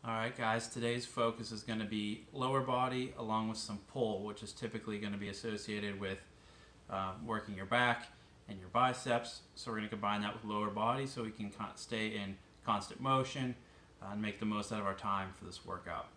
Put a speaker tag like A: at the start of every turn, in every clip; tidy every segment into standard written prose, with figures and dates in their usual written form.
A: Alright guys, today's focus is going to be lower body along with some pull, which is typically going to be associated with working your back and your biceps. So we're going to combine that with lower body so we can stay in constant motion and make the most out of our time for this workout.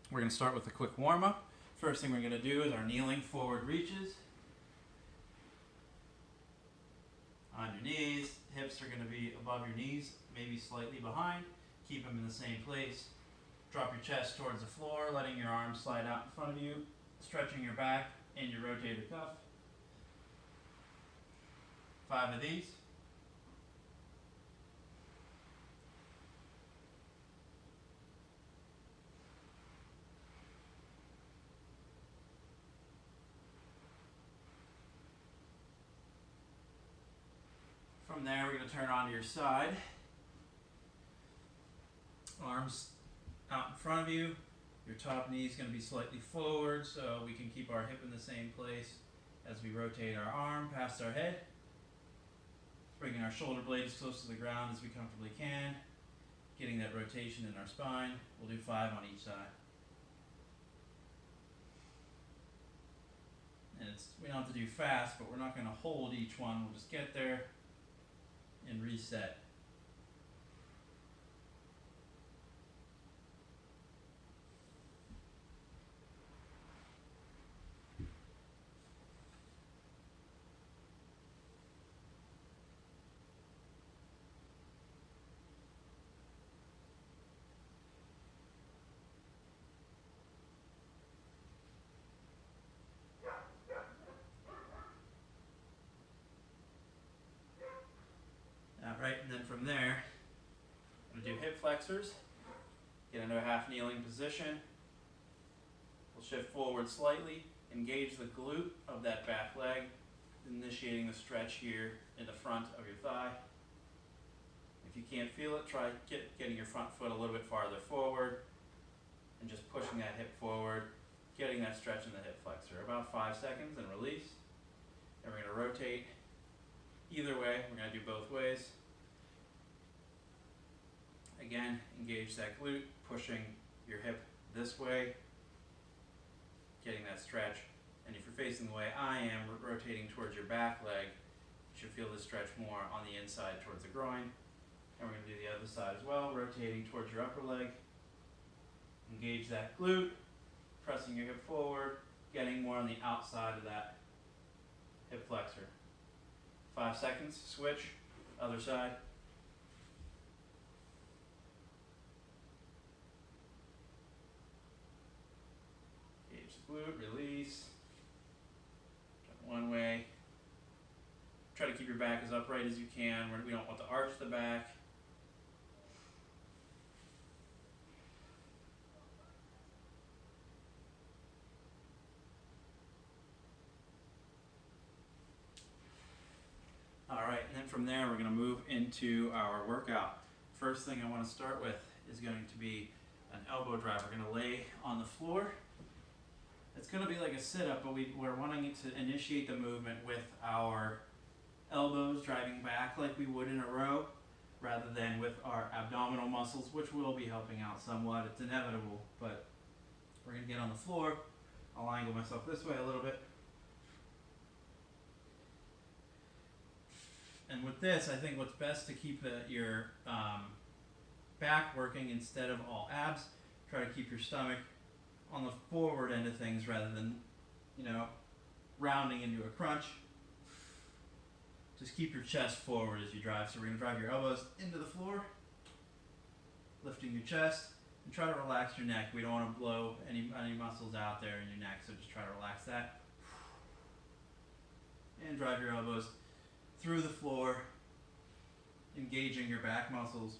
A: We're going to start with a quick warm-up. First thing we're going to do is our kneeling forward reaches. On your knees, hips are going to be above your knees, maybe slightly behind. Keep them in the same place. Drop your chest towards the floor, letting your arms slide out in front of you, stretching your back and your rotator cuff. 5 of these. From there, we're going to turn onto your side. Arms out in front of you. Your top knee is going to be slightly forward so we can keep our hip in the same place as we rotate our arm past our head. Bringing our shoulder blades close to the ground as we comfortably can. Getting that rotation in our spine. We'll do 5 on each side. And we don't have to do fast, but we're not going to hold each one. We'll just get there and reset. Alright, and then from there, I'm going to do hip flexors. Get into a half kneeling position. We'll shift forward slightly, engage the glute of that back leg, initiating the stretch here in the front of your thigh. If you can't feel it, try getting your front foot a little bit farther forward and just pushing that hip forward, getting that stretch in the hip flexor. About 5 seconds and release. And we're going to rotate either way. We're going to do both ways. Again, engage that glute, pushing your hip this way, getting that stretch. And if you're facing the way I am, rotating towards your back leg, you should feel this stretch more on the inside towards the groin. And we're going to do the other side as well, rotating towards your upper leg. Engage that glute, pressing your hip forward, getting more on the outside of that hip flexor. 5 seconds, switch, other side. Engage the glute, release. One way. Try to keep your back as upright as you can. We don't want to arch the back. Alright, and then from there we're going to move into our workout. First thing I want to start with is going to be an elbow drive. We're going to lay on the floor. It's going to be like a sit-up, but we're wanting it to initiate the movement with our elbows driving back like we would in a row, rather than with our abdominal muscles, which will be helping out somewhat. It's inevitable, but we're going to get on the floor. I'll angle myself this way a little bit. And with this, I think what's best to keep your back working instead of all abs. Try to keep your stomach on the forward end of things rather than, rounding into a crunch. Just keep your chest forward as you drive. So we're going to drive your elbows into the floor, lifting your chest, and try to relax your neck. We don't want to blow any muscles out there in your neck, so just try to relax that. And drive your elbows through the floor, engaging your back muscles.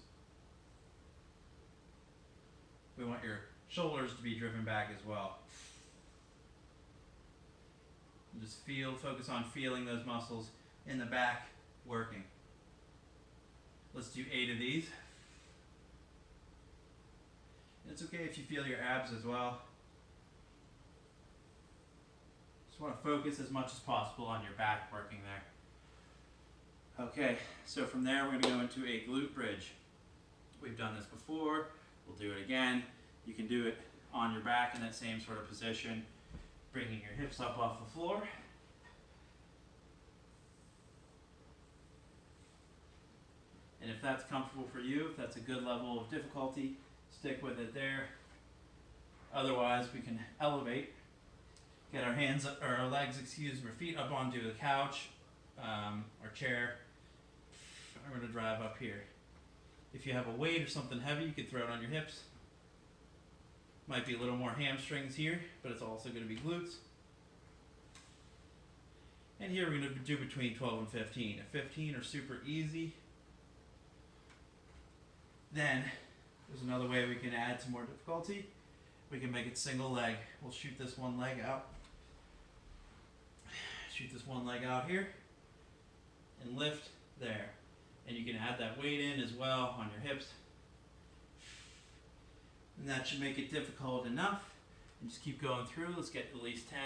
A: We want your shoulders to be driven back as well. And just focus on feeling those muscles in the back working. Let's do 8 of these. It's okay if you feel your abs as well. Just want to focus as much as possible on your back working there. Okay, so from there we're going to go into a glute bridge. We've done this before. We'll do it again. You can do it on your back in that same sort of position, bringing your hips up off the floor. And if that's comfortable for you, if that's a good level of difficulty, stick with it there. Otherwise, we can elevate, get our hands up, or our legs, our feet up onto the couch or chair. I'm going to drive up here. If you have a weight or something heavy, you could throw it on your hips. Might be a little more hamstrings here, but it's also going to be glutes. And here we're going to do between 12 and 15. If 15 are super easy, then there's another way we can add some more difficulty. We can make it single leg. We'll shoot this one leg out. Shoot this one leg out here and lift there. And you can add that weight in as well on your hips. And that should make it difficult enough. And just keep going through. Let's get at least 10,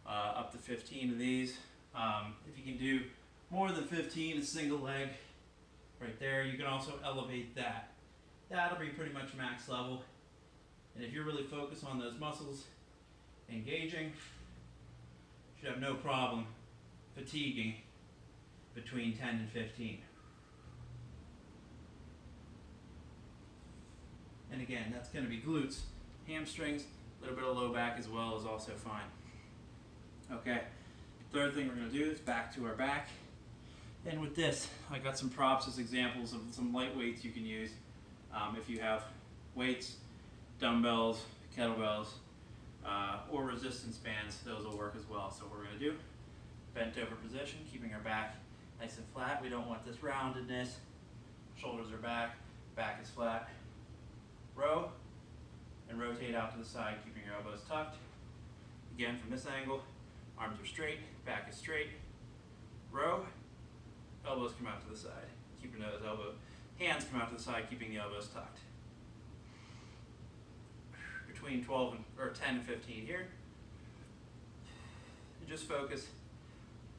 A: up to 15 of these. If you can do more than 15, a single leg right there. You can also elevate that. That'll be pretty much max level. And if you're really focused on those muscles engaging, you should have no problem fatiguing between 10 and 15. And again, that's going to be glutes, hamstrings, a little bit of low back as well is also fine. Okay, third thing we're going to do is back to our back. And with this, I got some props as examples of some light weights you can use. If you have weights, dumbbells, kettlebells, or resistance bands, those will work as well. So what we're going to do, bent over position, keeping our back nice and flat. We don't want this roundedness. Shoulders are back, back is flat. Row, and rotate out to the side, keeping your elbows tucked. Again, from this angle, arms are straight, back is straight. Row, elbows come out to the side, keeping those hands come out to the side, keeping the elbows tucked. Between 10 and 15 here. And just focus.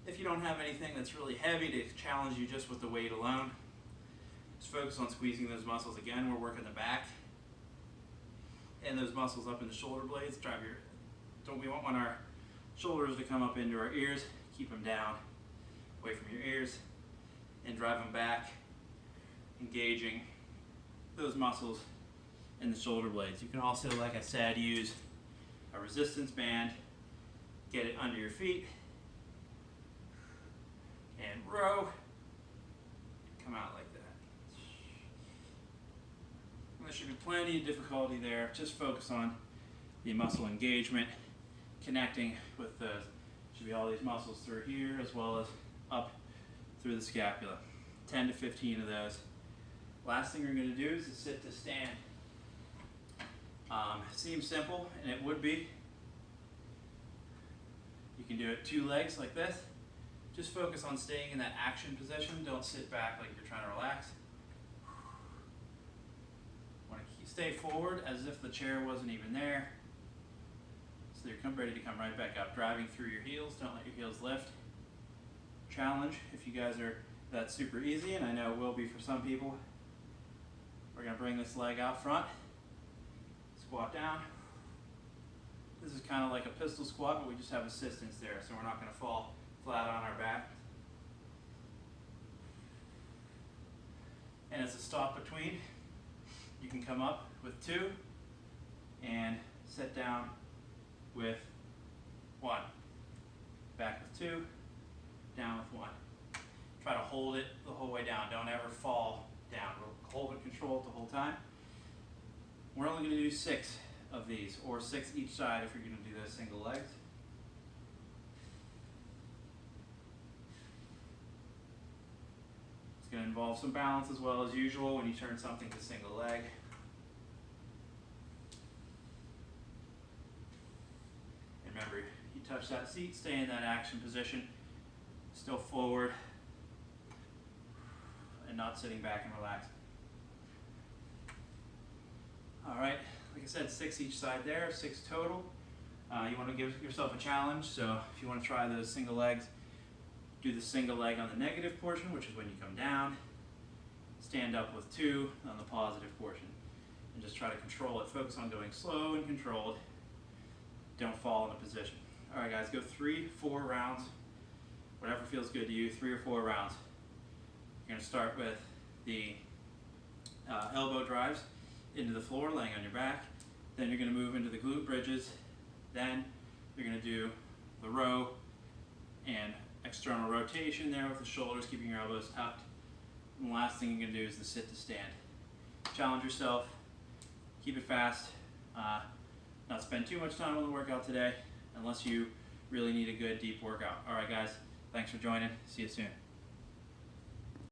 A: If you don't have anything that's really heavy to challenge you just with the weight alone, just focus on squeezing those muscles. Again, we're working the back and those muscles up in the shoulder blades. We want our shoulders to come up into our ears. Keep them down, away from your ears, and drive them back, engaging those muscles in the shoulder blades. You can also, like I said, use a resistance band, get it under your feet, and row, come out like that. And there should be plenty of difficulty there. Just focus on the muscle engagement, connecting with should be all these muscles through here as well as up through the scapula. 10 to 15 of those. Last thing we're going to do is sit to stand. Seems simple, and it would be. You can do it 2 legs like this. Just focus on staying in that action position. Don't sit back like you're trying to relax. Want to stay forward as if the chair wasn't even there. So you're ready to come right back up, driving through your heels. Don't let your heels lift. Challenge, if you guys that's super easy, and I know it will be for some people. We're going to bring this leg out front. Squat down. This is kind of like a pistol squat, but we just have assistance there, so we're not going to fall flat on our back. And as a stop between, you can come up with 2 and sit down with 1. Back with 2, down with 1. Try to hold it the whole way down. Don't ever fall down. We'll hold it controlled the whole time. We're only going to do 6 of these, or 6 each side if you're going to do those single legs. It's going to involve some balance as well as usual when you turn something to single leg. And remember, you touch that seat, stay in that action position, still forward, and not sitting back and relaxed. All right, like I said, 6 each side there, 6 total. You want to give yourself a challenge, so if you want to try those single legs, do the single leg on the negative portion, which is when you come down. Stand up with 2 on the positive portion. and just try to control it. Focus on going slow and controlled. Don't fall in a position. All right, guys, go 3-4 rounds, whatever feels good to you, 3 or 4 rounds. You're gonna start with the elbow drives into the floor, laying on your back. Then you're gonna move into the glute bridges. Then you're gonna do the row and external rotation there with the shoulders, keeping your elbows tucked. And the last thing you're gonna do is the sit to stand. Challenge yourself, keep it fast, not spend too much time on the workout today unless you really need a good deep workout. All right, guys, thanks for joining. See you soon.